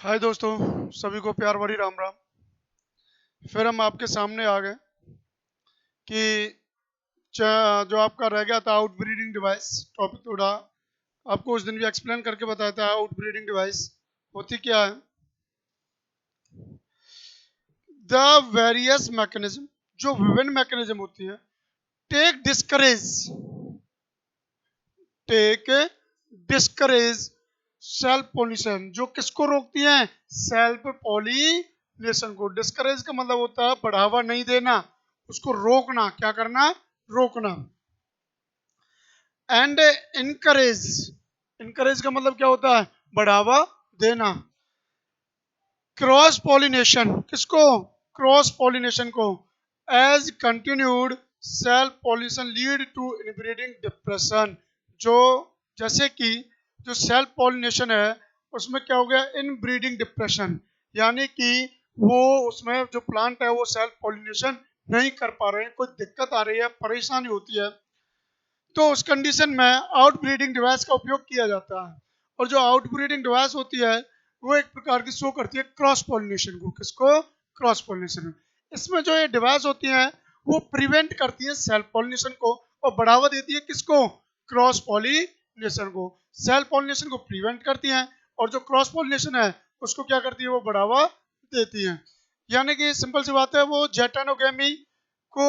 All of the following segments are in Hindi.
हाय दोस्तों, सभी को प्यार भरी राम राम। फिर हम आपके सामने आ गए कि जो आपका रह गया था आउट ब्रीडिंग डिवाइस टॉपिक, थोड़ा आपको उस दिन भी एक्सप्लेन करके बताया था। आउट ब्रीडिंग डिवाइस होती क्या है? द वेरियस मैकेनिज्म, जो विभिन्न मैकेनिज्म होती है, take discourage take discourage self pollination, जो किसको रोकती है? सेल्फ पॉलिनेशन को। डिस्करेज का मतलब होता है बढ़ावा नहीं देना, उसको रोकना। क्या करना? रोकना। एंड इनकरेज, इनकरेज का मतलब क्या होता है? बढ़ावा देना। क्रॉस पॉलिनेशन, किसको? क्रॉस पॉलिनेशन को। As continued self pollination lead to inbreeding depression, जो जैसे कि जो सेल्फ पॉलिनेशन है उसमें क्या हो गया? इनब्रीडिंग डिप्रेशन, यानी कि वो उसमें जो प्लांट है वो सेल्फ पॉलिनेशन नहीं कर पा रहे हैं, कोई दिक्कत आ रही है, परेशानी होती है, तो उस कंडीशन में आउट ब्रीडिंग डिवाइस का उपयोग किया जाता है। और जो आउट ब्रीडिंग डिवाइस होती है वो एक प्रकार की शो करती है क्रॉस पॉलिनेशन को। किसको? Cross pollination. इसमें जो ये डिवाइस होती है वो प्रिवेंट करती है सेल्फ पॉलिनेशन को और बढ़ावा देती है किसको? क्रॉस पॉलिनेशन को। सेल्फ पॉलिनेशन को प्रिवेंट करती है और जो क्रॉस पॉलिनेशन है उसको क्या करती है? वो बढ़ावा देती है। यानी कि सिंपल सी बात है, वो जेटानोगेमी को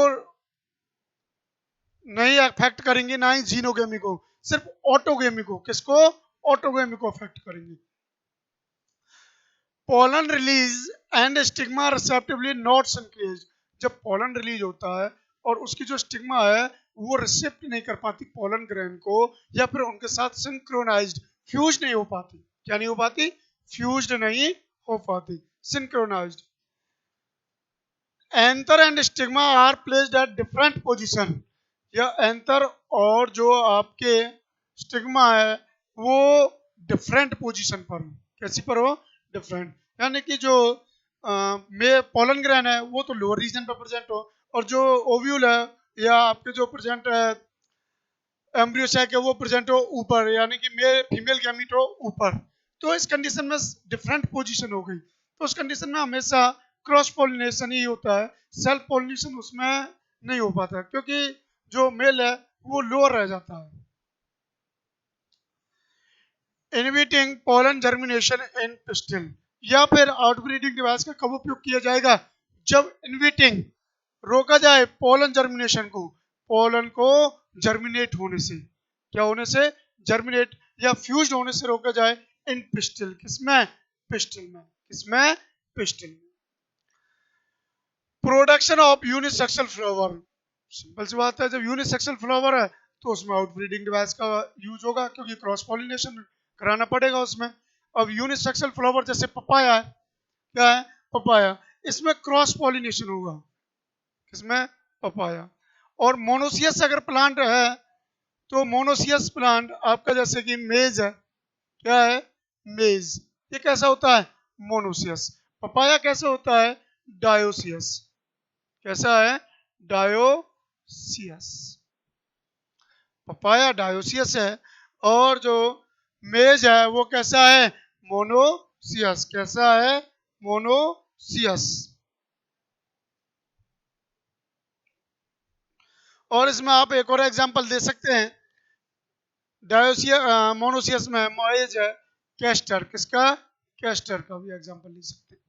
नहीं अफेक्ट करेंगे, ना ही जीनोगेमी को, सिर्फ ऑटोगेमी को। किसको? ऑटोगेमी को अफेक्ट करेंगे। Pollen release and stigma receptivity not synchronised, जब पोलन रिलीज होता है और उसकी जो स्टिग्मा है वो रिसेप्ट नहीं कर पाती पोलन ग्रेन को, या फिर उनके साथ सिंक्रोनाइज्ड, फ्यूज नहीं हो पाती। क्या नहीं हो पाती? फ्यूज्ड नहीं हो पाती, synchronised. Anther and stigma are placed at different position, या एंथर और जो आपके स्टिग्मा है वो डिफरेंट पोजीशन पर हो। कैसी पर हो? डिफरेंट। यानी कि जो में पोलन ग्रैन है वो तो लोअर रीजन पर प्रेजेंट हो, और जो ओव्यूल है या आपके जो प्रेजेंट है एम्ब्रियो सैक है वो प्रेजेंट हो ऊपर, यानी कि मेल फीमेल गैमीट हो ऊपर। तो इस कंडीशन में डिफरेंट पोजीशन हो गई, तो उस कंडीशन में हमेशा क्रॉस पोलिनेशन ही होता है, सेल्फ पोलिनेशन उसमें नहीं हो पाता क्योंकि जो मेल है वो लोअर रह जाता है। इनविटिंग पोलन जर्मिनेशन इन पिस्टिल, या फिर आउटब्रीडिंग डिवाइस का कब उपयोग किया जाएगा? जब इनविटिंग, रोका जाए पोलन जर्मिनेशन को, पोलन को जर्मिनेट होने से, क्या होने से? जर्मिनेट या फ्यूज होने से रोका जाए इन पिस्टिल। किसमें? पिस्टिल में। किसमें? पिस्टिल में। Production of unisexual flower, simple सी बात है, जब यूनिसेक्सुअल फ्लावर है तो उसमें आउटब्रीडिंग डिवाइस का यूज होगा क्योंकि क्रॉस पॉलिनेशन कराना पड़ेगा उसमें। अब यूनिसेक्सुअल फ्लावर जैसे पपाया है, क्या है? पपाया, इसमें क्रॉस पॉलिनेशन होगा। किसमें? पपाया। और मोनोसियस अगर प्लांट है तो मोनोसियस प्लांट आपका जैसे कि मेज है, क्या है? मेज, ये कैसा होता है? मोनोसियस। पपाया कैसे होता है? डायोसियस। कैसा है? डायोसियस। पपाया डायोसियस है, और जो मेज है वो कैसा है? मोनोसियस। कैसा है? मोनोसियस। और इसमें आप एक और एग्जांपल दे सकते हैं डायोसिया मोनोसियस में मॉयज है कैस्टर। किसका? कैस्टर का भी एग्जांपल ले सकते हैं।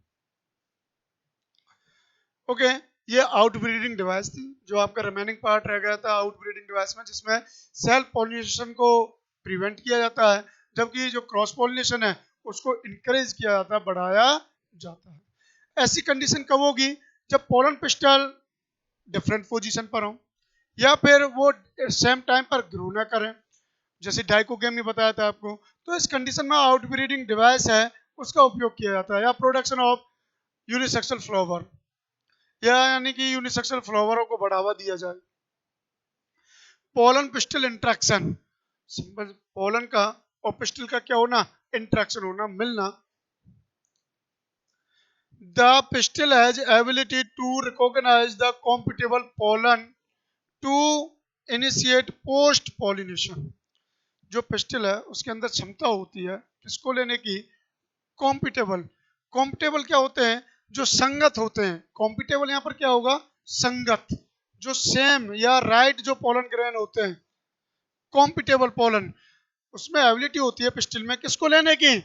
ओके, ये आउट ब्रीडिंग डिवाइस थी, जो आपका रिमेनिंग पार्ट रह गया था आउट ब्रीडिंग डिवाइस में, जिसमें सेल्फ पॉलिनेशन को प्रिवेंट किया जाता है, जबकि जो क्रॉस पॉलिनेशन है उसको इनकरेज किया जाता है, बढ़ाया जाता है। ऐसी कंडीशन कब होगी? जब पोलन पिस्टल डिफरेंट पोजीशन पर हो, या फिर वो सेम टाइम पर ग्रो ना करें, जैसे डाइकोगेमी बताया था आपको। तो इस कंडीशन में आउट ब्रीडिंग डिवाइस है उसका उपयोग किया जाता है, या प्रोडक्शन ऑफ यूनिसेक्सुअल फ्लावर, या यानी कि यूनिसेक्सुअल फ्लावरों को बढ़ावा दिया जाए। Pollen pistil interaction, simple, pollen का और पिस्टल का क्या होना? इंट्रैक्शन होना, मिलना। The pistil has ability to recognise the compatible pollen to initiate post pollination, जो पिस्टल है उसके अंदर क्षमता होती है किसको लेने की? कॉम्पिटेबल, कॉम्पिटेबल क्या होते हैं? जो संगत होते हैं। कॉम्पिटेबल यहाँ पर क्या होगा? संगत, जो सेम या राइट जो पोलन ग्रेन होते हैं, कॉम्पिटेबल पोलन, उसमें एबिलिटी होती है पिस्टिल में किसको लेने की?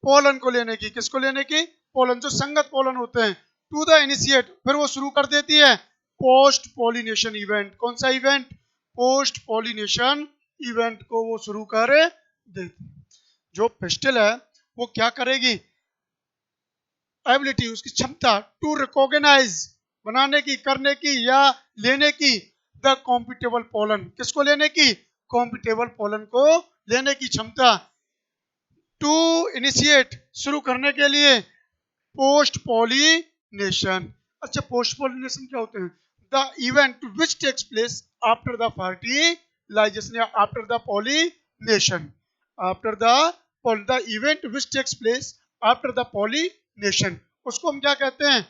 पोलन को लेने की। किसको लेने की? पोलन, जो संगत पोलन होते हैं। टू द इनिशिएट, फिर वो शुरू कर देती है पोस्ट पोलिनेशन इवेंट। कौन सा इवेंट? पोस्ट पोलिनेशन इवेंट को वो शुरू कर देती है। जो पिस्टिल है वो क्या करेगी? एबिलिटी, उसकी क्षमता, टू रिकॉग्नाइज, बनाने की, करने की या लेने की, द कॉम्पिटेबल पोलन, किसको लेने की? कॉम्पिटेबल पोलन को लेने की क्षमता। टू इनिशिएट, शुरू करने के लिए, पोस्ट पोलिनेशन। अच्छा, पोस्ट पोलिनेशन क्या होते हैं? The event which takes place after the fertilisation या after the pollination. After the event which takes place after the pollination, उसको हम क्या कहते हैं?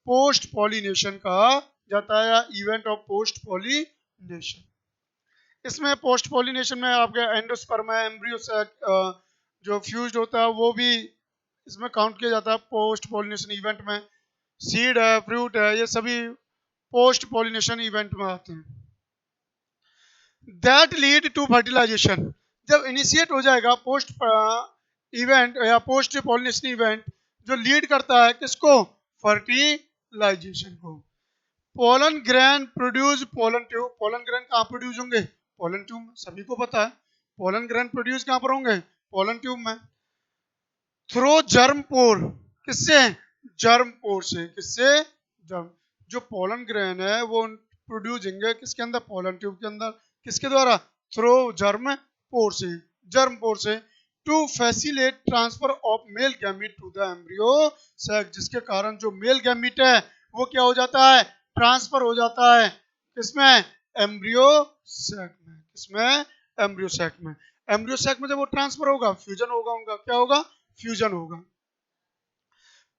पोस्ट पोलिनेशन कहा जाता है, या इवेंट ऑफ पोस्ट पोलिनेशन। इसमें पोस्ट पोलिनेशन में आपके एंडोस्पर्म है, एम्ब्रियो सैक जो फ्यूज्ड होता है वो भी इसमें काउंट किया जाता है पोस्ट पोलिनेशन इवेंट में। सीड है, फ्रूट है, ये सभी पोस्ट पोलिनेशन इवेंट में आते हैं। दैट लीड टू फर्टिलाइजेशन, जब इनिशिएट हो जाएगा पोस्ट इवेंट या पोस्ट पोलिनेशन इवेंट, जो लीड करता है किसको? फर्टिलाइजेशन को। Pollen grain produce pollen tube. Pollen grain कहाँ प्रोड्यूस होंगे? पोलन ट्यूब में, सभी को पता है। पोलन ग्रेन प्रोड्यूस कहाँ पर होंगे? पोलन ट्यूब में। थ्रो जर्म पोर, किससे? जर्म पोर से। किससे? जर्म। जो पोलन ग्रेन है वो प्रोड्यूस होंगे किसके अंदर? पोलन ट्यूब के अंदर। किसके द्वारा? थ्रो जर्म पोर से, जर्म पोर से। To facilitate transfer of male gamete to the embryo sac, जिसके कारण जो मेल गैमीट है वो क्या हो जाता है? ट्रांसफर हो जाता है किसमें? एम्ब्रियो सैक में। किसमें? एम्ब्रियो सैक में। एम्ब्रियो सैक में जब वो ट्रांसफर होगा, फ्यूजन होगा उनका। क्या होगा? फ्यूजन होगा।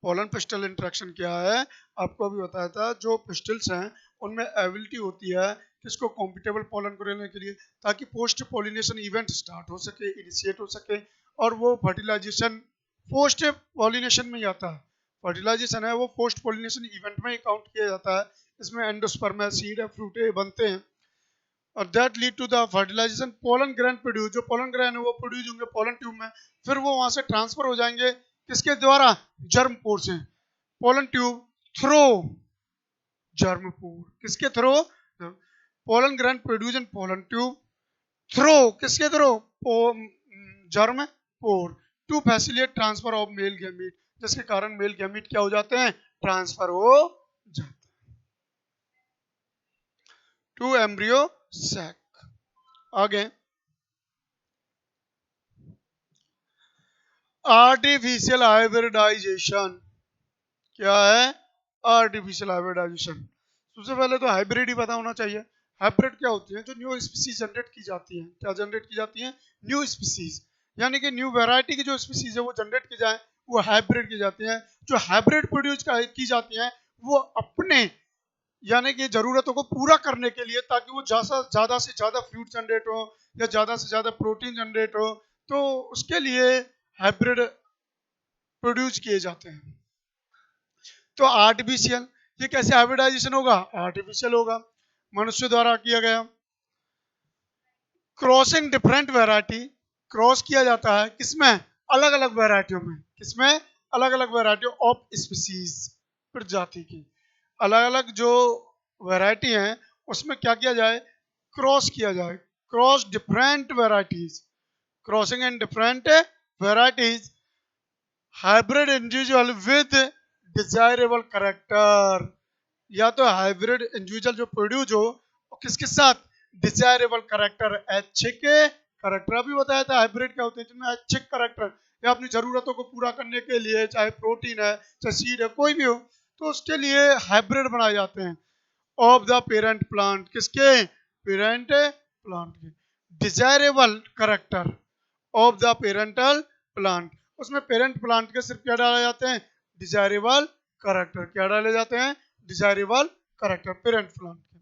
पोलन पिस्टल इंटरेक्शन क्या है? आपको अभी बताया था। जो पिस्टल्स हैं उनमें एबिलिटी होती है किसको? कॉम्पिटेबल पोलन को लेने के लिए, ताकि पोस्ट पोलिनेशन इवेंट स्टार्ट हो सके, इनिशिएट हो सके, और वो फर्टिलाइजेशन पोस्ट पोलिनेशन में ही आता है। फर्टिलाइजेशन है वो पोस्ट पोलिनेशन इवेंट में ही काउंट किया जाता है। इसमें एंडोस्पर्म है, सीड है, फ्रूट है, बनते हैं, और that lead to the fertilisation. Pollen grain produce, जो पोलन ग्रेन है वो प्रोड्यूस होंगे पोलन ट्यूब में, फिर वो वहां से ट्रांसफर हो जाएंगे किसके द्वारा? जर्म पोर से। Pollen tube through germ pore, किसके through? Pollen grain produce in pollen tube through, किसके through? Germ pore, to facilitate transfer of male gamete, जिसके कारण मेल गैमीट क्या हो जाते हैं? ट्रांसफर हो जाते हैं टू एम्ब्रियो सैक। आगे, आर्टिफिशियल हाइब्रिडाइजेशन क्या है? Artificial hybridisation. सबसे पहले तो हाइब्रिड ही पता होना चाहिए। हाइब्रिड क्या होती है? जो न्यू स्पीसीज जनरेट की जाती है। क्या जनरेट की जाती है? न्यू स्पीसीज, यानी कि न्यू वैरायटी की जो स्पीसीज है वो जनरेट की जाए, वो हाइब्रिड की जाती है। जो हाइब्रिड प्रोड्यूस की जाती है वो अपने यानी कि जरूरतों को पूरा करने के लिए, ताकि वो ज्यादा से ज्यादा फ्रूट जनरेट हो या ज्यादा से ज्यादा प्रोटीन जनरेट हो, तो उसके लिए हाइब्रिड प्रोड्यूस किए जाते हैं। तो आर्टिफिशियल, ये कैसे हाइब्रिडाइजेशन होगा? आर्टिफिशियल होगा, मनुष्य द्वारा किया गया। क्रॉसिंग डिफरेंट वैरायटी, क्रॉस किया जाता है किसमें? अलग अलग वैरायटियों में। किसमें? अलग अलग वैरायटी ऑफ स्पीसीज, प्रजाति की अलग अलग जो वैरायटी है उसमें क्या किया जाए? क्रॉस किया जाए। Cross different varieties, crossing and different varieties, hybrid individual with desirable character, या तो हाइब्रिड इंडिविजुअल जो प्रोड्यूस हो किसके साथ? डिजायरेबल करेक्टर, ऐच्छिक करेक्टर। अभी बताया था हाइब्रिड क्या होते हैं, जिनमें ऐच्छिक करेक्टर या अपनी जरूरतों को पूरा करने के लिए, चाहे प्रोटीन है चाहे सीड है कोई भी हो, तो उसके लिए हाइब्रिड बनाए जाते हैं ऑफ द पेरेंट प्लांट। किसके? पेरेंट प्लांट के। Desirable character of the parental plant, उसमें पेरेंट प्लांट के सिर्फ क्या डाले जाते हैं? Desirable character. क्या डाले जाते हैं? डिजायरेबल करेक्टर पेरेंट प्लांट के।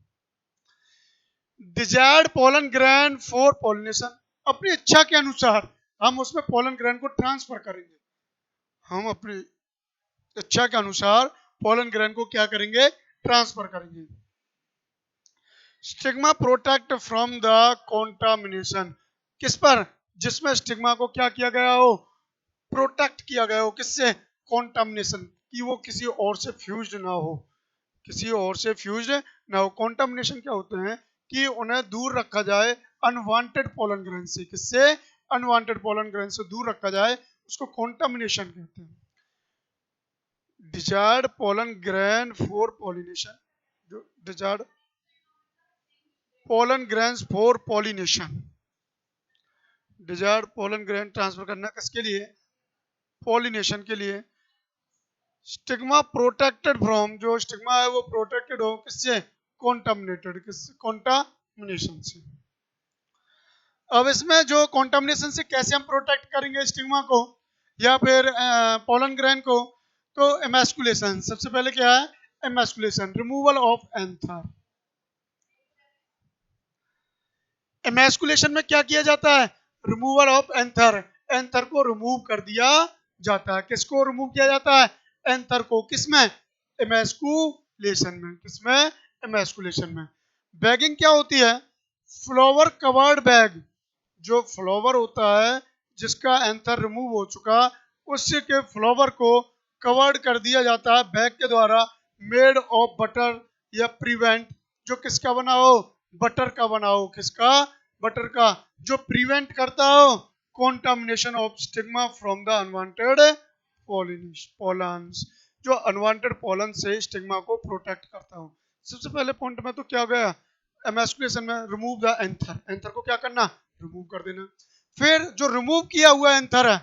Desired pollen grain for pollination, अपनी इच्छा के अनुसार हम उसमें पोलन ग्रेन को ट्रांसफर करेंगे। हम अपनी इच्छा के अनुसार पोलन ग्रेन को क्या करेंगे, ट्रांसफर करेंगे। Stigma protect from the contamination, किस पर, जिसमें स्टिग्मा को क्या किया गया हो, प्रोटेक्ट किया गया हो, किससे, कॉन्टामिनेशन, कि वो किसी और से फ्यूज्ड ना हो, किसी और से फ्यूज्ड ना हो। कॉन्टामिनेशन क्या होते हैं कि उन्हें दूर रखा जाए अनवांटेड पोलन ग्रेन से, किससे, अनवांटेड पोलन ग्रेन से दूर रखा जाए, उसको कॉन्टामिनेशन कहते हैं। Desired pollen grain for pollination, जो desired pollen grains for pollination, desired pollen grain transfer करना किसके लिए, पॉलिनेशन के लिए। स्टिग्मा प्रोटेक्टेड फ्रॉम, जो स्टिग्मा है वो प्रोटेक्टेड हो किससे, कॉन्टामिनेटेड, किससे, कॉन्टामिनेशन से। अब इसमें जो कॉन्टामिनेशन से कैसे हम प्रोटेक्ट करेंगे स्टिग्मा को या फिर पोलन ग्रेन को, तो एमास्कुलेशन, सबसे पहले क्या है, एमास्कुलेशन, रिमूवल ऑफ एंथर। एमास्कुलेशन में क्या किया जाता है, रिमूवल ऑफ एंथर, एंथर को रिमूव कर दिया जाता है। किसको रिमूव किया जाता है, एंथर को, किसमें, एमास्कुलेशन में, किसमें, एमास्कुलेशन में। बैगिंग क्या होती है, फ्लावर कवर्ड बैग, जो फ्लावर होता है जिसका एंथर रिमूव हो चुका, उसके फ्लावर को कवर्ड कर दिया जाता है बैग के द्वारा, मेड ऑफ बटर या प्रिवेंट, जो किसका बना हो, बटर का बना हो, किसका, बटर का, जो प्रिवेंट करता हो contamination of stigma from the unwanted pollens, जो अनवांटेड पोलन से स्टिग्मा को प्रोटेक्ट करता हो। सबसे पहले पॉइंट में तो क्या हो गया, एमास्कुलेशन में रिमूव द एंथर, एंथर को क्या करना, रिमूव कर देना। फिर जो रिमूव किया हुआ एंथर है,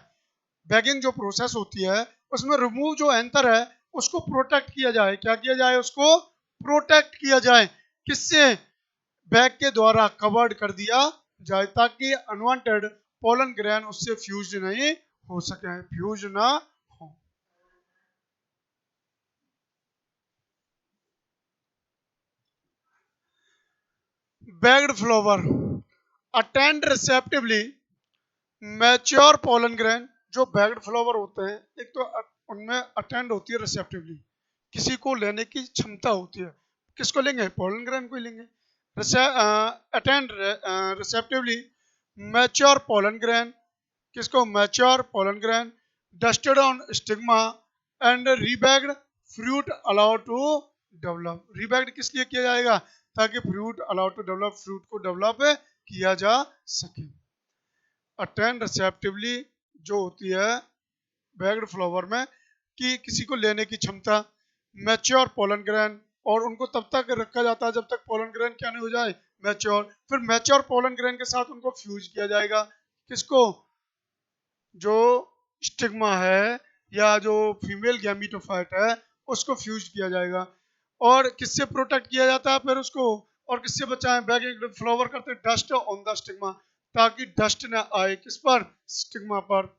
बैगिंग जो प्रोसेस होती है उसमें रिमूव जो एंथर है उसको प्रोटेक्ट किया जाए, क्या किया जाए, उसको प्रोटेक्ट किया जाए, किससे, बैग के द्वारा कवर्ड कर दिया जाए, ताकि अनवांटेड पोलन ग्रेन उससे फ्यूज नहीं हो सके, फ्यूज ना हो। Bagged flower attend receptivity mature pollen grain, जो बैग्ड फ्लावर होते हैं एक तो उनमें अटेंड होती है रिसेप्टिवली, किसी को लेने की क्षमता होती है, किसको लेंगे, पोलन ग्रेन को ही लेंगे। Attend receptivity mature pollen grain, किसको, mature pollen grain, dusted on stigma and rebagged fruit allow to develop, rebagged किस लिए किया जाएगा, ताकि fruit allow to develop, fruit को डेवलप किया जा सके। अटेंड रिसेप्टिवली जो होती है बैग्ड फ्लावर में, कि किसी को लेने की क्षमता, मैच्योर पोलन ग्रेन, और उनको तब तक रखा जाता है जब तक पोलन ग्रेन क्या नहीं हो जाए, मैच्योर। फिर मैच्योर पोलन ग्रेन के साथ उनको फ्यूज किया जाएगा, किसको, जो स्टिग्मा है या जो फीमेल गैमीटोफाइट है उसको फ्यूज किया जाएगा। और किससे प्रोटेक्ट किया जाता है फिर उसको, और किससे बचाएं, बैगिंग फ्लावर करते डस्ट ऑन द स्टिग्मा, ताकि डस्ट ना आए किस पर, स्टिग्मा पर।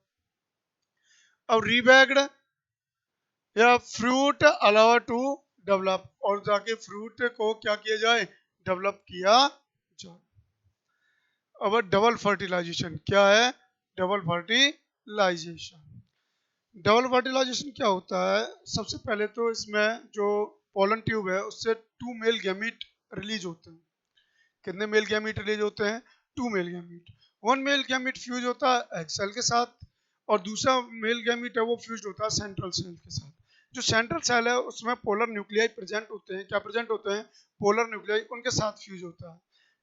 अब रीबैग्ड या फ्रूट अलाउ टू डेवलप, और ताकि फ्रूट को क्या किया जाए, डेवलप किया जाए। अब डबल फर्टिलाइजेशन क्या है, डबल फर्टिलाइजेशन, डबल फर्टिलाइजेशन क्या होता है, सबसे पहले तो इसमें जो पोलन ट्यूब है उससे 2 मेल गैमीट रिलीज होते हैं। कितने मेल गैमीट रिलीज होते हैं, 2 male gamete. 1 male gamete fuse होता है एग सेल के साथ, और दूसरा मेल गैमीट है वो फ्यूज होता है सेंट्रल सेल के साथ। जो सेंट्रल सेल है उसमें पोलर न्यूक्लियाई प्रेजेंट होते हैं, क्या प्रेजेंट होते हैं, पोलर न्यूक्लियाई, उनके साथ फ्यूज होता है।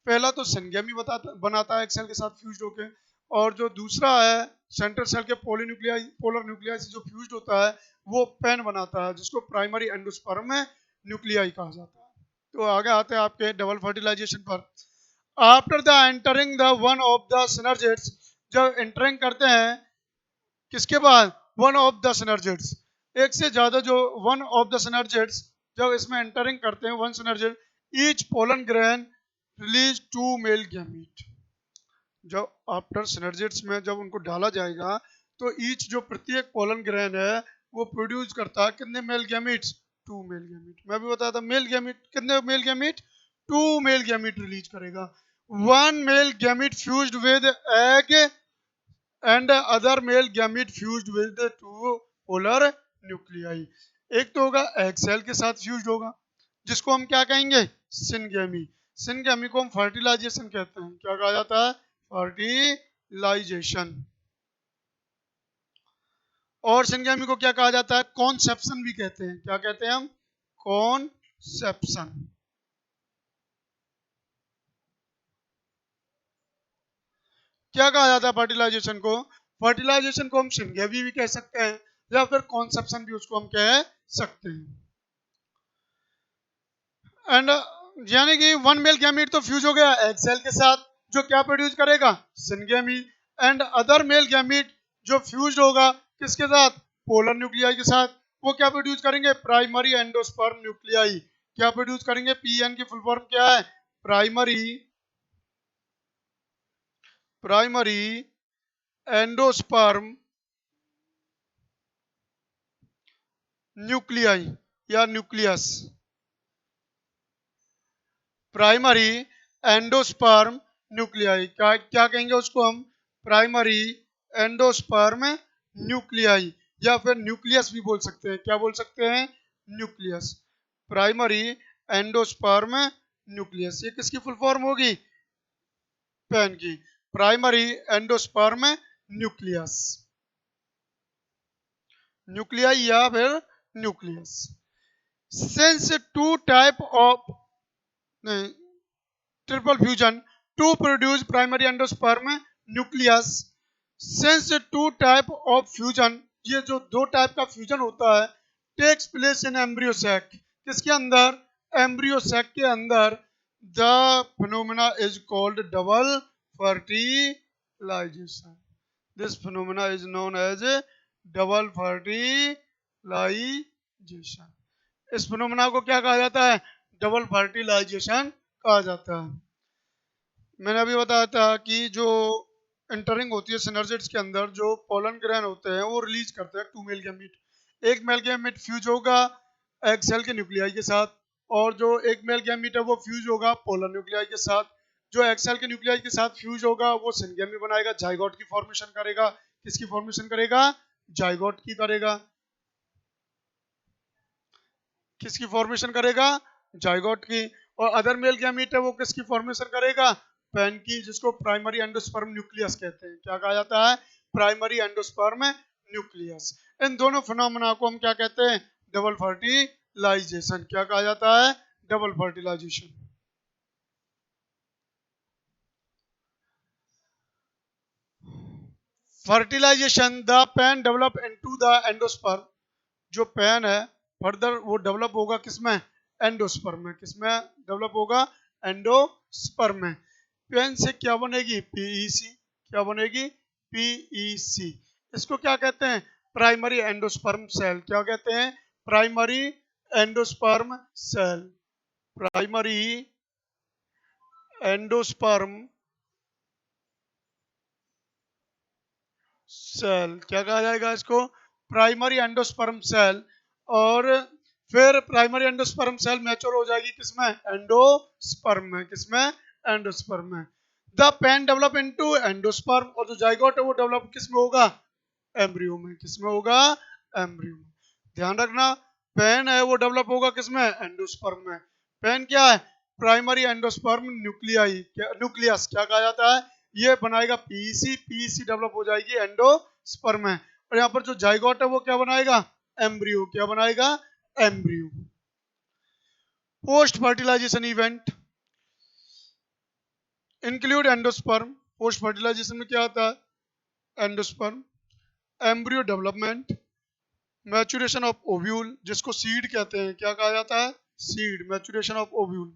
पहला तो सेंगेमी बनाता है एक सेल के साथ फ्यूज होके, और जो दूसरा है सेंट्रल सेल के पॉलीन्यूक्लियाई, पोलर न्यूक्लियाई से जो फ्यूज होता है वो पेन बनाता है, जिसको प्राइमरी एंडोस्पर्म में न्यूक्लियाई कहा जाता है। तो आगे आते हैं आपके डबल फर्टिलाइजेशन पर। After the entering the one of the synergids, जब एंटरिंग करते हैं किसके बाद, वन ऑफ द सिनर्जिड्स, एक से ज्यादा जो वन ऑफ द सिनर्जिड्स जब इसमें एंटरिंग करते हैं, one synergid, each pollen grain release 2 male gamete. जब आफ्टर सिनर्जिड्स में जब उनको डाला जाएगा तो ईच जो प्रत्येक पोलन ग्रेन है वो प्रोड्यूस करता है कितने मेल गैमीट्स, 2 मेल गैमीट। मैं भी बताया था मेल गैमीट कितने male gamete, 2 male gamete release करेगा। 1 male gamete fused with egg and other male gamete fused with 2 polar nuclei. एक तो होगा एग सेल के साथ फ्यूज होगा, जिसको हम क्या कहेंगे, सिनगेमी। सिनगेमी को हम फर्टिलाइजेशन कहते हैं। क्या कहा जाता है, फर्टिलाइजेशन। और सिनगेमी को क्या कहा जाता है, कॉन्सेप्शन भी कहते हैं। क्या कहते हैं हम, कॉन्सेप्शन। क्या कहा जाता है फर्टिलाइजेशन को, फर्टिलाइजेशन को हम सिनगेमी भी कह सकते हैं या फिर कॉन्सेप्शन भी उसको हम कह सकते हैं। एंड यानी कि वन मेल गैमीट तो फ्यूज हो गया एग सेल के साथ, जो क्या प्रोड्यूस करेगा, syngamy. And other male gamete जो फ्यूज होगा किसके साथ, पोलर न्यूक्लियाई के साथ, वो क्या प्रोड्यूस करेंगे, प्राइमरी एंडोस्पर्म न्यूक्लियाई। क्या प्रोड्यूस करेंगे, पीएन की फुल फॉर्म क्या है, प्राइमरी प्राइमरी एंडोस्पर्म न्यूक्लियाई या न्यूक्लियस। प्राइमरी एंडोस्पर्म न्यूक्लियाई, क्या कहेंगे उसको हम, प्राइमरी एंडोस्पर्म न्यूक्लियाई या फिर न्यूक्लियस भी बोल सकते हैं। क्या बोल सकते हैं, न्यूक्लियस। प्राइमरी एंडोस्पर्म न्यूक्लियस, ये किसकी फुल फॉर्म होगी, पैन की, प्राइमरी एंडोस्पर्म न्यूक्लियस, न्यूक्लियाई या फिर nucleus. Since two type of triple fusion to produce primary endosperm nucleus, since two type of fusion, ये जो दो टाइप का फ्यूजन होता है, takes place in embryo sac, किसके अंदर, एम्ब्रियो सैक के अंदर, the phenomena is called double fertilisation. This phenomena is known as double fertilisation. इस फिनोमेना को क्या कहा जाता है, डबल फर्टिलाइजेशन कहा जाता है। मैंने अभी बताया था कि जो इंटरिंग होती है सिनर्जिड्स के अंदर, जो पोलन ग्रेन होते हैं वो रिलीज करते हैं टू मेल गैमीट। एक मेल गैमीट फ्यूज होगा एग सेल के न्यूक्लियाई के साथ, और जो एक मेल गैमीट है वो फ्यूज होगा पोलर न्यूक्लियाई के साथ। जो एग सेल के न्यूक्लियाई के साथ फ्यूज होगा वो सिनगेमी बनाएगा, जाइगोट की फॉर्मेशन करेगा। किसकी फॉर्मेशन करेगा, जाइगोट की करेगा। किसकी फॉर्मेशन करेगा, जाइगोट की। और अदर मेल गैमीट है वो किसकी फॉर्मेशन करेगा, पैन की, जिसको प्राइमरी एंडोस्पर्म न्यूक्लियस कहते हैं। क्या कहा जाता है, प्राइमरी एंडोस्पर्म न्यूक्लियस। इन दोनों फिनोमेना को हम क्या कहते हैं, डबल फर्टिलाइजेशन। क्या कहा जाता है, double fertilisation. Fertilisation, the PEN develop into the endosperm, जो पैन है फर्दर वो डेवलप होगा किसमें, एंडोस्पर्म में। किसमें डेवलप होगा, एंडोस्पर्म में। पैन से क्या बनेगी, पीईसी। क्या बनेगी, पीईसी। इसको क्या कहते हैं, प्राइमरी एंडोस्पर्म सेल। क्या कहते हैं, primary endosperm cell. Primary endosperm cell, क्या कहा जाएगा इसको, प्राइमरी एंडोस्पर्म सेल। और फिर प्राइमरी एंडोस्पर्म सेल मैच्योर हो जाएगी किसमें, एंडोस्पर्म में। किसमें, एंडोस्पर्म में। The PEN develop into endosperm, और जो जाइगोट है वो डेवलप किसमें होगा, एम्ब्रियो में। किसमें होगा, एम्ब्रियो में। ध्यान रखना, पेन है वो डेवलप होगा किसमें, एंडोस्पर्म में। पेन क्या है, प्राइमरी एंडोस्पर्म न्यूक्लियाई, न्यूक्लियस। क्या कहा जाता है, ये बनाएगा पीईसी, पीईसी डेवलप हो जाएगी एंडोस्पर्म में। और यहाँ पर जो जाइगोट है वो क्या बनाएगा, एम्ब्रियो। क्या बनाएगा, embryo. Post fertilisation event include endosperm. Post fertilisation में क्या आता है, endosperm, embryo development, maturation of ovule, जिसको सीड कहते हैं। क्या कहा जाता है, seed, maturation of ovule.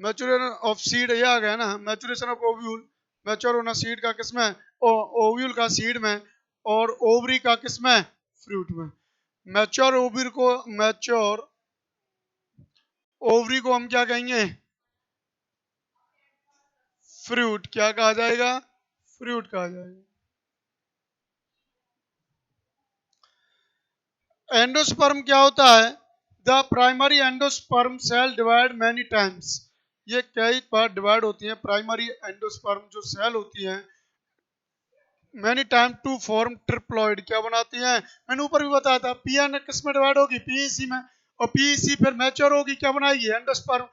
Maturation of seed, ये आ गया ना, मैचुरेशन ऑफ ओव्यूल, मैच्योर होना सीड का किसमें, ओव्यूल का सीड में, और ओवरी का किसमें, फ्रूट में। मैच्योर ओवरी को, मैच्योर ओवरी को हम क्या कहेंगे, फ्रूट। क्या कहा जाएगा, फ्रूट कहा जाएगा। एंडोस्पर्म क्या होता है, the primary endosperm cell divide many times, ये कई बार डिवाइड होती है। प्राइमरी एंडोस्पर्म जो सेल होती है many time to form triploid क्या बनाती हैं, मैंने ऊपर भी बताया था, पी एन किस में डिवाइड होगी, पीईसी में, और पीईसी फिर मैच्योर होगी, क्या बनाएगी, endosperm.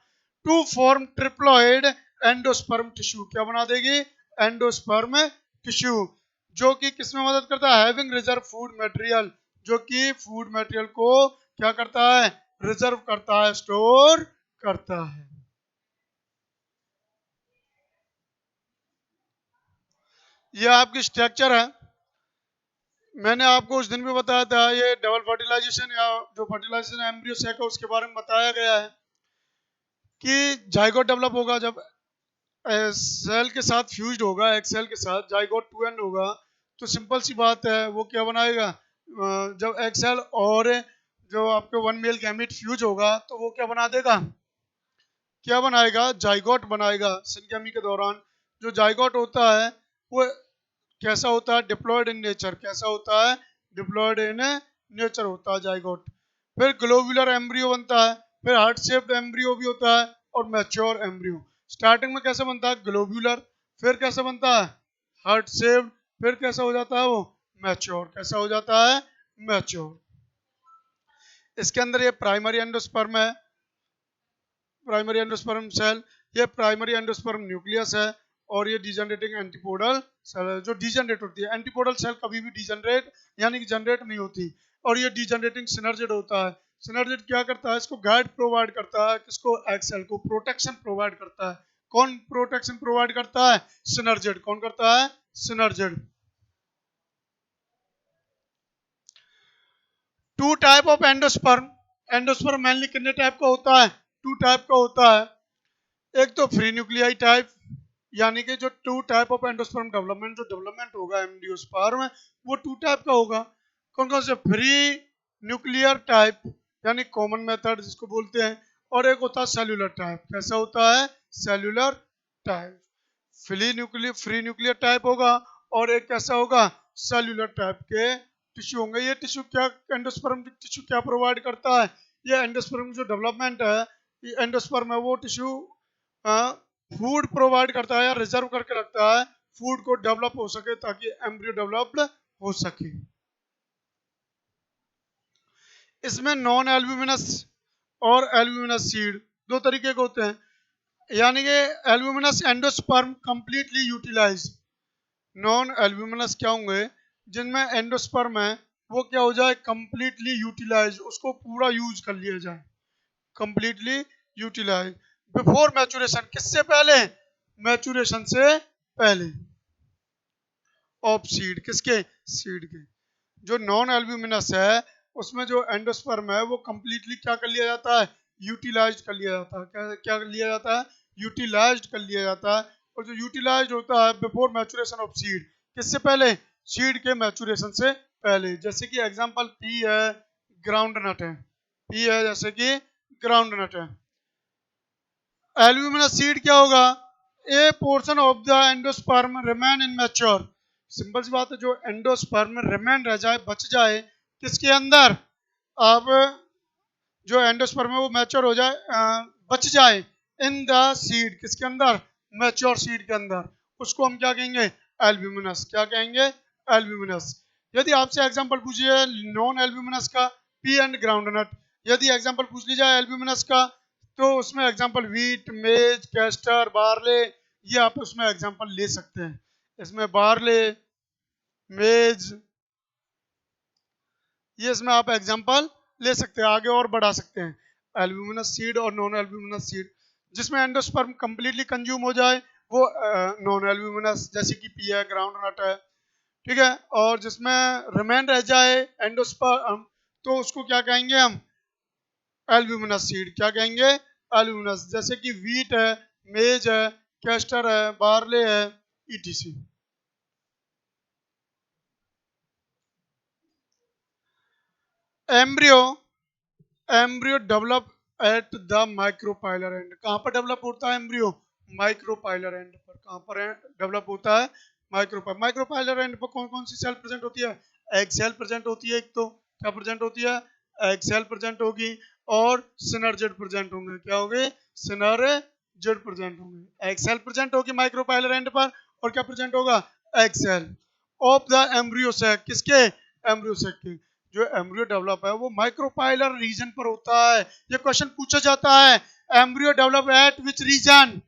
To form triploid endosperm tissue क्या बना देगी, एंडोस्पर्म टिश्यू, जो कि किस में मदद करता है, हैविंग रिजर्व फूड मटेरियल, जो कि फूड मटेरियल को क्या करता है, रिजर्व करता है, स्टोर करता है। ये आपकी स्ट्रक्चर है, मैंने आपको उस दिन भी बताया था, ये डबल फर्टिलाइजेशन या जो फर्टिलाइजेशन एम्ब्रियो सेक है उसके बारे में बताया गया है कि जाइगोट डेवलप होगा जब सेल के साथ फ्यूज्ड होगा, एक सेल के साथ जाइगोट टू एंड होगा, तो सिंपल सी बात है वो क्या बनाएगा, जब एक सेल और जो आपके वन मेल गैमेट फ्यूज होगा तो वो क्या बना देगा, क्या बनाएगा, जाइगोट बनाएगा। सिनगेमी के दौरान जो जाइगोट होता है वो कैसा होता है, डिप्लॉयड इन नेचर, कैसा होता है, डिप्लॉयड इन नेचर होता है जाइगोट। फिर ग्लोबुलर एम्ब्रियो बनता है, फिर हार्ट शेप्ड एम्ब्रियो भी होता है, और मैच्योर एम्ब्रियो। स्टार्टिंग में कैसे बनता है, ग्लोबुलर, फिर कैसे बनता है, हार्ट शेप्ड, फिर कैसा हो जाता है वो, मैच्योर, कैसा हो जाता है, मैच्योर। इसके अंदर ये प्राइमरी एंडोस्पर्म है, प्राइमरी एंडोस्पर्म सेल, ये प्राइमरी एंडोस्पर्म न्यूक्लियस है, और ये डिजनरेटिंग एंटीपोडल सेल है, जो डिजनरेट होती है। एंटीपोडल सेल कभी भी डिजनरेट यानी कि जनरेट नहीं होती, और ये डिजनरेटिंग सिनर्जिड होता है। सिनर्जिड क्या करता है, इसको गाइड प्रोवाइड करता है, किसको, एग सेल को प्रोटेक्शन प्रोवाइड करता है। कौन प्रोटेक्शन प्रोवाइड करता है, सिनर्जिड। कौन करता है, synergid. Two type of endosperm, endosperm mainly कितने टाइप का होता है, टू टाइप का होता है। एक तो फ्री न्यूक्लियाई टाइप, यानी कि जो two type of endosperm development, जो डेवलपमेंट होगा एंजियोस्पर्म वो टू टाइप का होगा। कौन कौन से, फ्री न्यूक्लियर टाइप यानी कॉमन मेथड जिसको बोलते हैं, और एक होता है सेल्यूलर टाइप। कैसा होता है, cellular type. Free nuclear type होगा, और एक कैसा होगा, सेल्यूलर टाइप के टिश्यू होंगे। ये टिश्यू क्या, एंडोस्पर्म टिश्यू क्या प्रोवाइड करता है, ये एंडोस्पर्म जो डेवलपमेंट है, ये एंडोस्पर्म है वो टिश्यू फूड प्रोवाइड करता है या रिजर्व करके रखता है, फूड को डेवलप हो सके ताकि एम्ब्रियो डेवलप्ड हो सके। इसमें नॉन एल्ब्यूमिनस और एल्ब्यूमिनस सीड दो तरीके के होते हैं, यानी कि albuminous endosperm completely utilise, non albuminous क्या होंगे, जिनमें एंडोस्पर्म है वो क्या हो जाए, कंप्लीटली यूटिलाइज, उसको पूरा यूज कर लिया जाए, कंप्लीटली यूटिलाइज बिफोर मैचुरेशन, किससे पहले, मैचुरेशन से पहले, ऑफ सीड, किसके, सीड के। जो नॉन एल्ब्यूमिनस है उसमें जो एंडोस्पर्म है वो कंप्लीटली क्या कर लिया जाता है, यूटिलाइज कर लिया जाता है, क्या क्या कर लिया जाता है, यूटिलाइज कर लिया जाता है। और जो यूटिलाइज होता है बिफोर मैचुरेशन ऑफ सीड, किससे पहले, सीड के मैचुरेशन से पहले। जैसे कि एग्जांपल पी है, ग्राउंड नट है, पी है जैसे कि ग्राउंड नट है। एल्ब्यूमिनस सीड क्या होगा, a portion of the endosperm remain in mature, simple सी बात है, जो एंडोस्पर्म रिमेन रह जाए, बच जाए किसके अंदर, अब जो एंडोस्पर्म है वो मैच्योर हो जाए, बच जाए इन द सीड, किसके अंदर, मैच्योर सीड के अंदर, उसको हम क्या कहेंगे, एल्ब्यूमिनस, क्या कहेंगे, एल्ब्यूमिनस। यदि आपसे एग्जांपल पूछिए नॉन एल्ब्यूमिनस का, पी एंड ग्राउंडनट, यदि एग्जांपल पूछ ली जाए एल्ब्यूमिनस का, तो उसमें एग्जांपल वीट, मेज, कैस्टर, बार्ले, ये आप उसमें एग्जांपल ले सकते हैं। इसमें बार्ले, मेज, ये इसमें आप एग्जांपल ले सकते हैं, आगे और बढ़ा सकते हैं। एल्ब्यूमिनस सीड और नॉन एल्ब्यूमिनस सीड, जिसमें एंडोस्पर्म कंप्लीटली कंज्यूम हो जाए वो नॉन एल्ब्यूमिनस, जैसे कि पी है, ग्राउंड नट है, ठीक है। और जिसमें रिमेन रह जाए एंडोस्पर्म तो उसको क्या कहेंगे हम, एल्ब्यूमिनस सीड, क्या कहेंगे, एल्ब्यूमिनस, जैसे कि वीट है, मेज है, कैस्टर है, बार्ले है, etc. Embryo, embryo develop at the micropylar and, कहाँ पर डेवलप होता है एम्ब्रियो, माइक्रोपाइलर एंड पर। कहाँ पर डेवलप होता है, माइक्रोपाइलर एंड पर। कौन कौन सी सेल प्रेजेंट होती है, एग सेल प्रेजेंट होती है, एक तो क्या प्रेजेंट होती है, एग सेल प्रेजेंट होगी, और सिनर्जिड प्रेजेंट होंगे, क्या होंगे, सिनर्जिड प्रेजेंट होंगे। एग सेल प्रेजेंट होगी माइक्रोपाइलर एंड पर, और क्या प्रेजेंट होगा, egg cell. Of the embryo sac, किसके? एम्ब्रियो सैक के। जो एम्ब्रियो डेवलप है वो माइक्रोपाइलर रीजन पर होता है। ये क्वेश्चन पूछा जाता है, embryo develop at which region?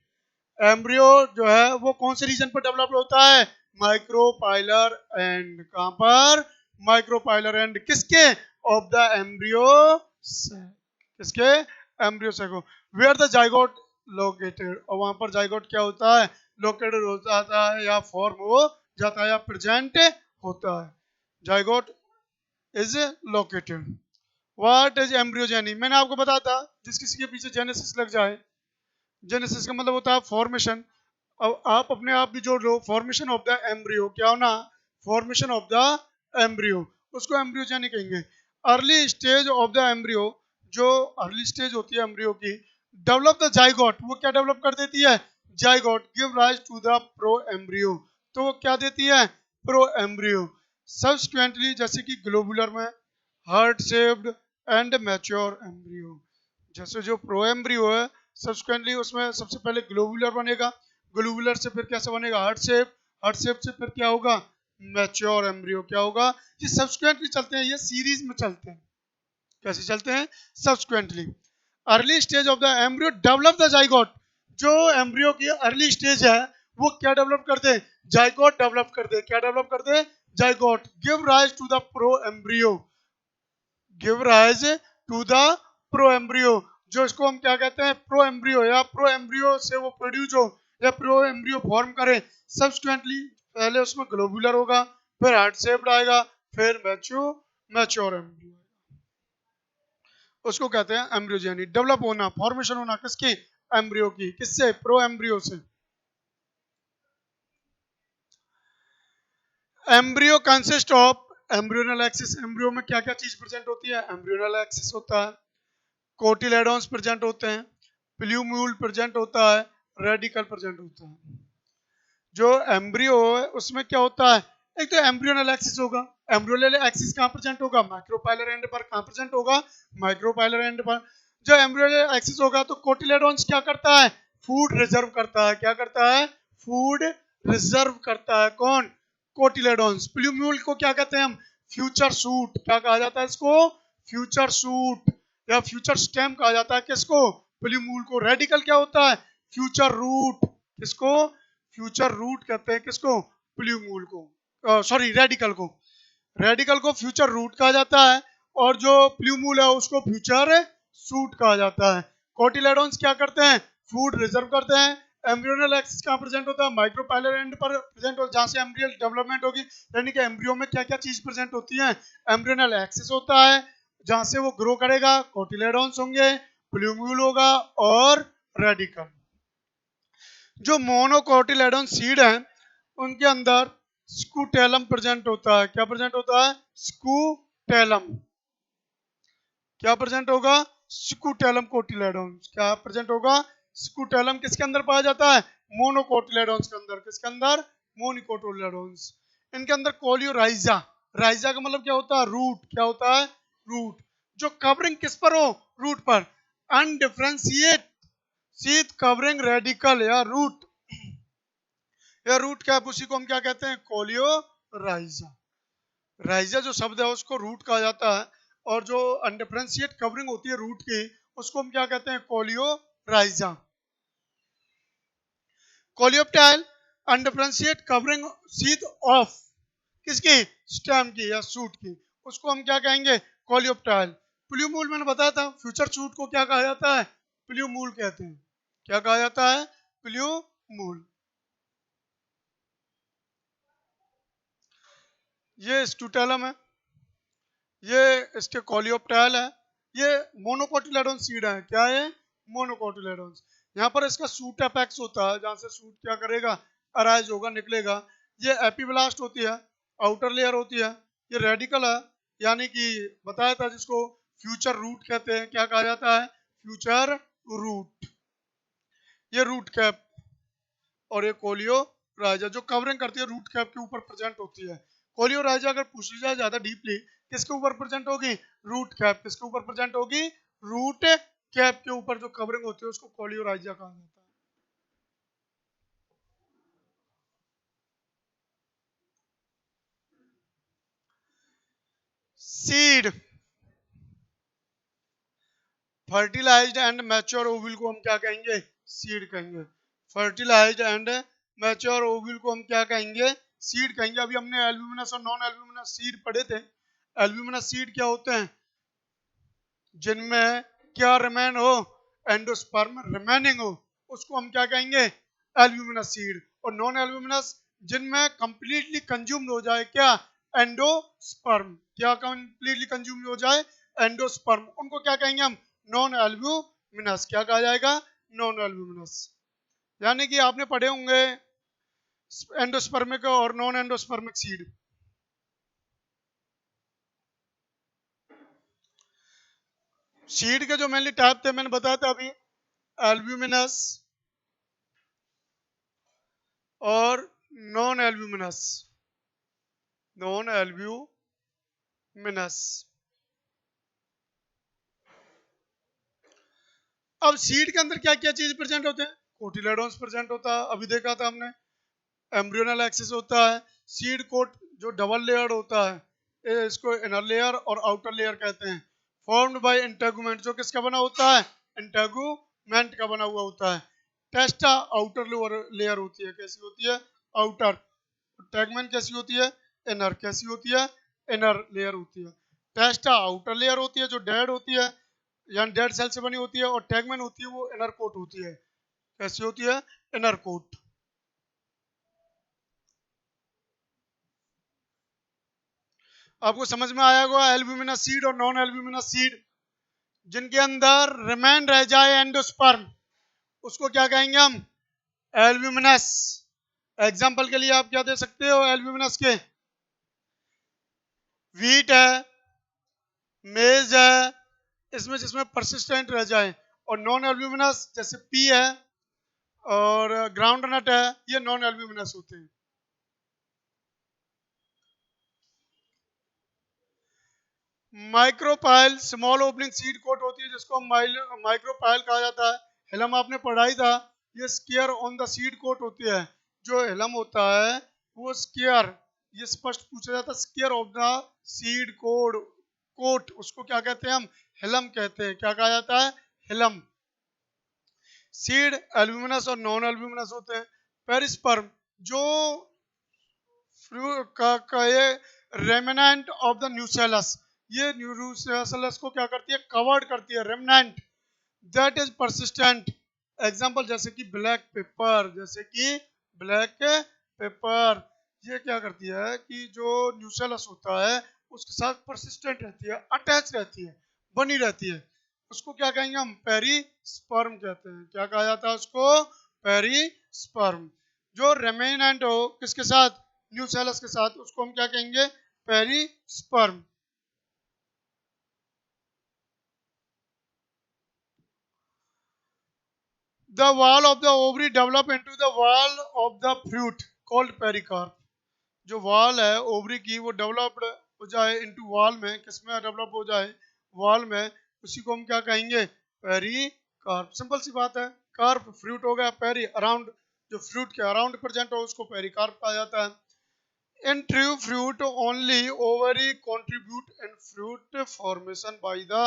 Embryo जो है वो कौन से रीजन पर डेवलप होता है? Micropylar and. कहां पर? माइक्रोपाइलर एंड किसके? ऑफ द एम्ब्रियो सैक, किसके? एम्ब्रियो सैक को। वेयर द जाइगोट लोकेटेड, और वहां पर जाइगोट क्या होता है? लोकेटेड हो जाता है या फॉर्म हो जाता है या प्रेजेंट होता है। Zygote is located. What is embryogeny? मैंने आपको बताया था, जिस किसी के पीछे जेनेसिस लग जाए, जेनेसिस का मतलब होता है फॉर्मेशन। अब आप अपने आप भी जोड़ लो, फॉर्मेशन ऑफ द एम्ब्रियो, क्या होना? फॉर्मेशन ऑफ द एम्ब्रियो, उसको एम्ब्रियोजेनी कहेंगे। Early stage of the embryo, जो अर्ली स्टेज होती है एम्ब्रियो की, डेवलप द जाइगोट, वो क्या डेवलप कर देती है? Zygote give rise to the pro embryo, तो वो क्या देती है? Pro embryo. सब्सिक्वेंटली, जैसे कि ग्लोबुलर में heart shaped and mature embryo, जैसे जो प्रो एम्ब्रियो है सब्सिक्वेंटली उसमें सबसे पहले ग्लोबुलर बनेगा, ग्लोबुलर से फिर कैसे बनेगा? हार्ट शेप, हार्ट शेप से फिर क्या होगा? Mature embryo. क्या होगा? ये सब्सिक्वेंटली चलते हैं, ये सीरीज में चलते हैं। कैसे चलते हैं? Subsequently. Early stage of the embryo develop the zygote, जो एम्ब्रियो की अर्ली स्टेज है वो क्या डेवलप कर दे? जाइगोट डेवलप कर दे। क्या डेवलप कर दे? Zygote. Give rise to the pro embryo, give rise to the pro embryo, जो इसको हम क्या कहते हैं? प्रो एम्ब्रियो, या प्रो एम्ब्रियो से वो प्रोड्यूस हो या प्रो एम्ब्रियो फॉर्म करे सब्सिक्वेंटली। पहले उसमें ग्लोबुलर होगा, फिर हार्ट शेप्ड आएगा, फिर मैच्योर एम्ब्रियो, उसको कहते हैं एम्ब्रियोजेनी। डेवलप होना, फॉर्मेशन होना किसकी? एम्ब्रियो की। किससे? प्रो एम्ब्रियो से। Embryo consist of embryonal axis, embryo में क्या क्या चीज प्रेजेंट होती है? एम्ब्रियोनल एक्सिस होता है, कोटिलेडोन्स प्रेजेंट होते हैं, प्लूम्यूल प्रेजेंट होता है, रेडिकल प्रेजेंट होता है। जो एम्ब्रियो है उसमें क्या होता है? एक तो एम्ब्रियोनल एक्सिस होगा, एम्ब्रियोनल एक्सिस कहाँ प्रेजेंट होगा? माइक्रोपाइलर एंड पर। कहाँ प्रेजेंट होगा? माइक्रोपाइलर एंड पर। जो एम्ब्रियोनल एक्सिस होगा तो कोटिलेडोन्स क्या करता है? फूड रिजर्व करता है। क्या करता है? फूड रिजर्व करता है। कौन? कोटिलेडोन्स। प्लूम्यूल को क्या कहते हैं हम? Future suit. क्या कहा जाता है इसको? फ्यूचर सूट या फ्यूचर स्टेम कहा जाता है। किसको? प्लूम्यूल को। रेडिकल क्या होता है? Future root. किसको? फ्यूचर रूट कहते हैं। किसको? प्लूम्यूल को, सॉरी रेडिकल को। रेडिकल को फ्यूचर रूट कहा जाता है, और जो प्लूम्यूल है उसको फ्यूचर सूट कहा जाता है। कोटिलेडोन्स क्या करते हैं? फूड रिजर्व करते हैं। एम्ब्रियोनल एक्सिस कहाँ प्रेजेंट होता है? माइक्रोपाइलर एंड पर प्रेजेंट हो, जहां से एम्ब्रियल डेवलपमेंट होगी। यानी कि एम्ब्रियो में क्या क्या चीज प्रेजेंट होती है? एम्ब्रियोनल एक्सिस होता है, जहां से वो ग्रो करेगा, कोटिलेडोन्स होंगे, प्लूम्यूल होगा, और रेडिकल। जो मोनोकोटिलेडोन सीड है उनके अंदर स्कूटेलम प्रेजेंट होता है। क्या प्रेजेंट होता है? स्कूटेलम। क्या प्रेजेंट होगा? Scutellum cotyledon. क्या प्रेजेंट होगा? स्कूटेलम। किसके अंदर पाया जाता है? मोनोकोटिलेडोन्स के अंदर। किसके अंदर? मोनोकोटिलेडोन्स। इनके अंदर कोलियोराइजा, राइजा का मतलब क्या होता है? रूट। क्या होता है? रूट। जो कवरिंग किस पर हो? रूट पर। अनडिफरेंशिएट शीथ कवरिंग रेडिकल या रूट, या रूट कैप, उसी को हम क्या कहते हैं? कोलियोराइजा। राइजा जो शब्द है उसको रूट कहा जाता है, और जो अनडिफरेंशिएट कवरिंग होती है रूट की उसको हम क्या कहते हैं? Coleorhiza. Coleoptile अनडिफरेंशिएट covering sheath of किसकी? स्टेम की या सूट की, उसको हम क्या कहेंगे? कोलियोप्टाइल। प्लूम्यूल मैंने बताया था, फ्यूचर सूट को क्या कहा जाता है? प्लूम्यूल कहते हैं। क्या कहा जाता है? प्लूम्यूल। ये स्टूटेलम है, ये इसके कोलियोप्टाइल है, ये मोनोकोटिलेडोन सीड है। क्या है? मोनोकोटिलेडोन। यहाँ पर इसका सूट अपेक्स होता है, जहां से सूट क्या करेगा? अराइज होगा, निकलेगा। ये एपीब्लास्ट होती है, आउटर लेयर होती है। ये रेडिकल है, यानी कि बताया था जिसको फ्यूचर रूट कहते हैं। क्या कहा जाता है? Future root. ये रूट कैप, और ये कोलियो राइजा जो कवरिंग करती है रूट कैप के ऊपर प्रेजेंट होती है। कोलियो राइजा अगर पूछ ली जाए ज्यादा डीपली, किसके ऊपर प्रेजेंट होगी? Root cap. किसके ऊपर प्रेजेंट होगी? रूट कैप के ऊपर जो कवरिंग होती है उसको कोलियो राइजा कहा जाता है। Seed, fertilised and mature ovule को हम क्या कहेंगे? सीड कहेंगे। फर्टिलाइज्ड एंड मैच्योर ओव्यूल को हम क्या कहेंगे? सीड कहेंगे। अभी हमने एल्ब्यूमिनस और नॉन एल्ब्यूमिनस सीड पढ़े थे। एल्ब्यूमिनस सीड क्या होते हैं? जिनमें क्या रिमेन हो? एंडोस्पर्म रिमेनिंग हो, उसको हम क्या कहेंगे? Albuminous seed. और नॉन एल्ब्यूमिनस जिनमें कंप्लीटली कंज्यूम्ड हो जाए क्या? एंडोस्पर्म। क्या कंप्लीटली कंज्यूम्ड हो जाए? एंडोस्पर्म। उनको क्या कहेंगे हम? Non albuminous. क्या कहा जाएगा? Non albuminous. यानी कि आपने पढ़े होंगे एंडोस्पर्मिक और नॉन एंडोस्पर्मिक सीड। सीड के जो मेनली टाइप थे मैंने बताया था अभी, एल्ब्यूमिनस और नॉन एल्ब्यूमिनस। Non albuminous. अब सीड के अंदर क्या क्या चीज प्रेजेंट होते हैं? कोटिलेडोन्स प्रेजेंट होता है, अभी देखा था हमने। एम्ब्रियोनल एक्सिस होता है। सीड कोट जो डबल लेयर होता है, इसको इनर लेयर और आउटर लेयर कहते हैं। फॉर्म्ड बाय इंटेगुमेंट, जो किसका बना होता है? इंटेगुमेंट का बना हुआ होता है। टेस्टा आउटर लेयर होती है। कैसी होती है? आउटर। टैगमेंट कैसी होती है? इनर। कैसी होती है? इनर लेयर होती है। टेस्टा आउटर लेयर होती है जो डेड होती है, यानी डेड सेल से बनी होती है, और टैगमेंट होती है वो इनर कोट होती है। कैसी होती है? Inner coat. आपको समझ में आया होगा एल्ब्यूमिनस सीड और नॉन एल्ब्यूमिनस सीड। जिनके अंदर रिमेन रह जाए एंडोस्पर्म, उसको क्या कहेंगे हम? एल्ब्यूमिनस। एग्जांपल के लिए आप क्या दे सकते हो एल्ब्यूमिनस के? वीट है, मेज है, इसमें जिसमें परसिस्टेंट रह जाए। और नॉन एल्ब्यूमिनस जैसे पी है और ग्राउंड नट है, ये नॉन एल्ब्यूमिनस होते हैं। Micropyle small opening seed coat होती है, जिसको माइक्रोपाइल कहा जाता है। हिलम आपने पढ़ाई था, ये scar on the seed coat होती है। जो हिलम होता है वो स्केयर, ये स्पष्ट पूछा जाता है, scar of the seed coat, उसको क्या कहते हैं हम? हिलम कहते हैं। क्या कहा जाता है? हिलम। सीड एल्ब्यूमिनस और नॉन एल्ब्यूमिनस होते हैं। पेरिस्पर्म जो ये रेमिनेंट ऑफ द न्यूसेलस, ये न्यूसेलस को क्या करती है? कवर्ड करती है। Remnant that is persistent. Example जैसे कि ब्लैक पेपर, जैसे कि ब्लैक पेपर, ये क्या करती है कि जो न्यूसेलस होता है उसके साथ परसिस्टेंट रहती है, अटैच रहती है, बनी रहती है। उसको क्या कहेंगे हम? पेरिस्पर्म कहते हैं। क्या कहा जाता है उसको? पेरिस्पर्म। जो रेमिनेंट हो किसके साथ? न्यूसेलस के साथ, उसको हम क्या कहेंगे? Perisperm. The wall of the ovary develop into the wall of the fruit called pericarp. जो वॉल है ओवरी की वो डेवलप्ड हो जाए इनटू वॉल में, किसमें डेवलप हो जाए? वॉल में। उसी को हम क्या कहेंगे? पेरिकार्प। सिंपल सी बात है। कार्प फ्रूट हो गया, पेरी अराउंड, जो फ्रूट के अराउंड प्रेजेंट हो उसको पेरिकार्प कहा जाता है। In true fruit, only ovary contribute in fruit formation by the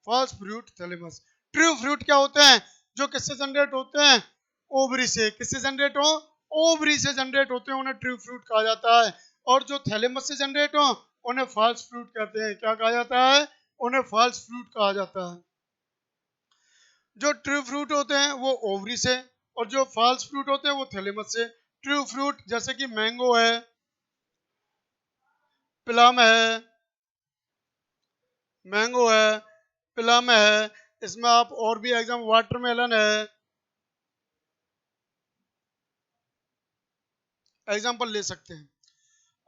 false fruit thalamus. True fruit क्या होते हैं? जो किससे जनरेट होते हैं? ओवरी से। किससे जनरेट हो? ओवरी से जनरेट होते हैं, उन्हें ट्रू फ्रूट कहा जाता है। और जो थैलेमस से जनरेट हो उन्हें फॉल्स फ्रूट कहते हैं। क्या कहा जाता है? उन्हें फॉल्स फ्रूट कहा जाता है। जो ट्रू फ्रूट होते हैं वो ओवरी से, और जो फॉल्स फ्रूट होते हैं वो थैलेमस से। ट्रू फ्रूट जैसे कि मैंगो है, प्लम है, मैंगो है, प्लम है, इसमें आप और भी एग्जाम वाटरमेलन है, एग्जाम्पल ले सकते हैं।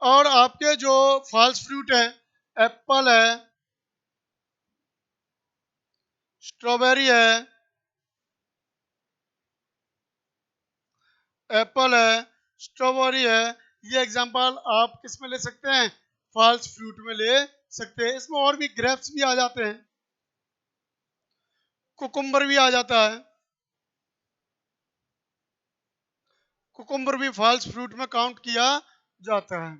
और आपके जो फॉल्स फ्रूट है, एप्पल है, स्ट्रॉबेरी है, एप्पल है, स्ट्रॉबेरी है, ये एग्जाम्पल आप किस में ले सकते हैं? फॉल्स फ्रूट में ले सकते हैं। इसमें और भी ग्रेप्स भी आ जाते हैं, कुकुम्बर भी आ जाता है। कुकुम्बर भी फॉल्स फ्रूट में काउंट किया जाता है।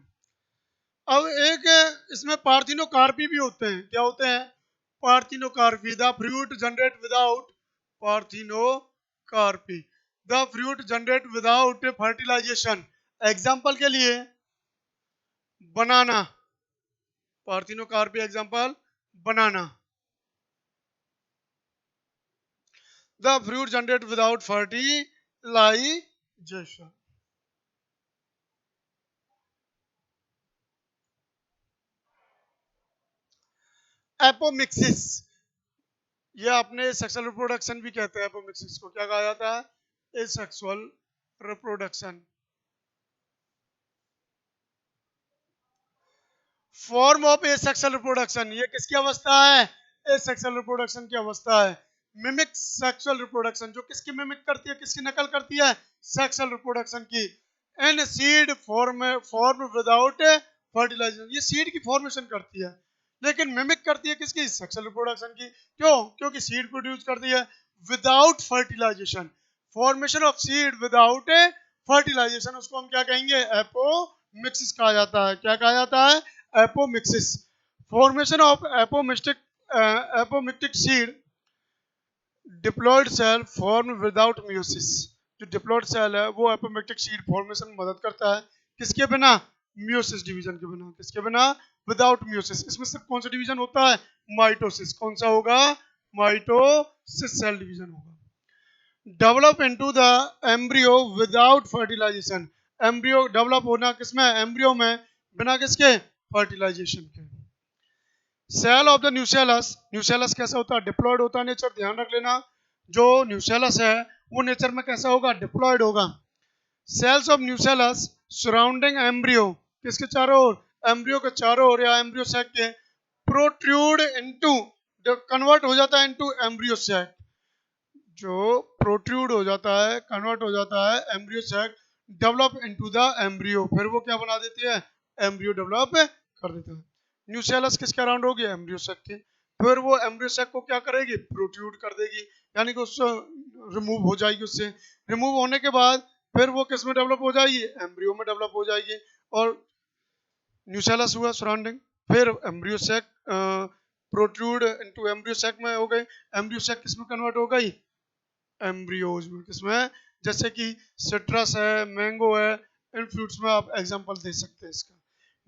अब एक इसमें पार्थिनोकार्पी भी होते हैं। क्या होते हैं? Parthenocarpy. The fruit generate without parthenocarpy. The fruit generate without fertilisation. Example के लिए banana, parthenocarpy example banana. The fruit generated without fertilization. Apomixis, ये अपने सेक्सुअल रिप्रोडक्शन भी कहते हैं। एपोमिक्सिस को क्या कहा जाता है? Asexual reproduction. Form of asexual reproduction, ये किसकी अवस्था है? एसेक्सुअल रिप्रोडक्शन की अवस्था है। मिमिक सेक्सुअल रिप्रोडक्शन, जो किसकी मिमिक करती है, किसकी नकल करती है? सेक्सुअल रिप्रोडक्शन की। And seed form without fertilisation, ये सीड की फॉर्मेशन करती है, लेकिन मिमिक करती है किसकी? सेक्सुअल रिप्रोडक्शन की। क्यों? क्योंकि सीड प्रोड्यूस करती है without fertilisation. Formation of seed without fertilisation, उसको हम क्या कहेंगे? एपोमिक्सिस कहा जाता है। क्या कहा जाता है? Apomixis. Formation of apomictic seed diploid cell form without meiosis. जो डिप्लॉयड सेल है वो एपोमिक्टिक सीड फॉर्मेशन में मदद करता है, किसके बिना? मियोसिस डिवीजन के बिना। किसके बिना? Without meiosis. इसमें सिर्फ कौन सा डिवीजन होता है? माइटोसिस। कौन सा होगा? माइटोसिस सेल डिवीजन होगा। Develop into the embryo without fertilisation. Embryo develop होना किसमें? एम्ब्रियो में, बिना किसके? फर्टिलाइजेशन के। Cell of the nucellus, nucellus कैसा होता है? डिप्लॉयड होता है नेचर, ध्यान रख लेना। जो न्यूसेलस है वो नेचर में कैसा होगा? डिप्लॉयड होगा। Cells of nucellus surrounding embryo, किसके चारों ओर? एम्ब्रियो के चारों ओर या एम्ब्रियो सैक के, प्रोट्रूड इनटू, कन्वर्ट हो जाता है इनटू एम्ब्रियो सैक। जो प्रोट्रूड हो जाता है, कन्वर्ट हो जाता है embryo sac, develop into the embryo, फिर वो क्या बना देती है? एम्ब्रियो डेवलप कर देता है। न्यूसेलस किसके अराउंड होगी? एम्ब्रियो सैक के। फिर वो एम्ब्रियो सैक को क्या करेगी? प्रोट्रूड कर देगी, यानी कि उससे रिमूव हो जाएगी। उससे रिमूव होने के बाद फिर वो किस में डेवलप हो जाएगी? एम्ब्रियो में डेवलप हो जाएगी। और न्यूसेलस हुआ सराउंडिंग, फिर embryo sac protrude into embryo sac में हो गई। एम्ब्रियो सैक किस में कन्वर्ट हो गई? एम्ब्रियोज में। किसमें? जैसे कि सिट्रस है, मैंगो है, इन फ्रूट्स में आप एग्जांपल दे सकते हैं इसका।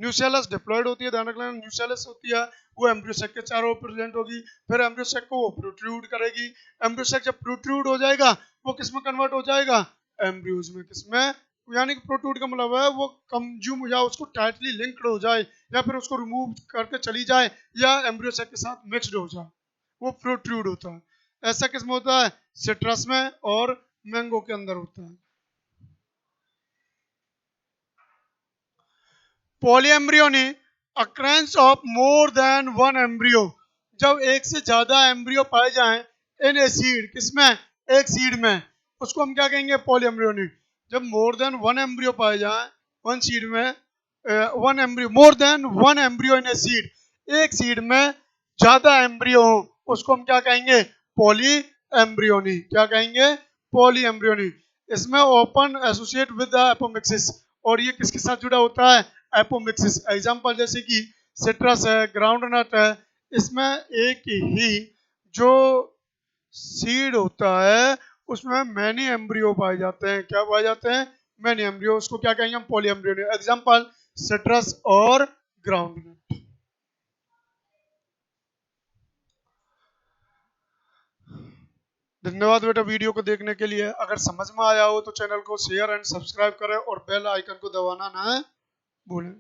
न्यूसेलस डिप्लॉयड होती है, ध्यान रखना। न्यूसेलस होती है वो एम्ब्रियो सैक के चारों ओर प्रेजेंट होगी, फिर एम्ब्रियो सैक को वो प्रोट्रूड करेगी। एम्ब्रियो सैक जब प्रोट्रूड हो जाएगा वो किसमें कन्वर्ट हो जाएगा? एम्ब्रियोज में। किसमें? यानी कि प्रोट्रूड का मतलब है वो कंज्यूम हो जाए, उसको टाइटली लिंक्ड हो जाए, या फिर उसको रिमूव करके चली जाए, या एम्ब्रियो सैक के साथ मिक्सड हो जाए, वो प्रोट्रूड होता है। ऐसा किसमें होता है? सिट्रस में और मैंगो के अंदर होता है। Polyembryony, occurrence of more than one embryo, जब एक से ज्यादा एम्ब्रियो पाए जाएं इन ए सीड, किसमें? एक सीड में, उसको हम क्या कहेंगे? पॉलीएम्ब्रियोनी। जब मोर देन वन एम्ब्रियो पाए जाएं वन सीड में, one embryo, more than one embryo in a seed, एक सीड में ज्यादा एम्ब्रियो हो, उसको हम क्या कहेंगे? Polyembryony. क्या कहेंगे? Polyembryony. इसमें often associate with the apomixis, और ये किसके साथ जुड़ा होता है? एपोमिक्सिस। एग्जांपल जैसे कि सिट्रस है, ग्राउंडनट है, इसमें एक ही जो सीड होता है उसमें मैनी एम्ब्रियो पाए जाते हैं। क्या पाए जाते हैं? Many embryo. उसको क्या कहेंगे हम? Poly embryo. एग्जांपल सिट्रस और ग्राउंडनट। धन्यवाद बेटा वीडियो को देखने के लिए। अगर समझ में आया हो तो चैनल को शेयर एंड सब्सक्राइब करें और बेल आइकन को दबाना ना भूलें।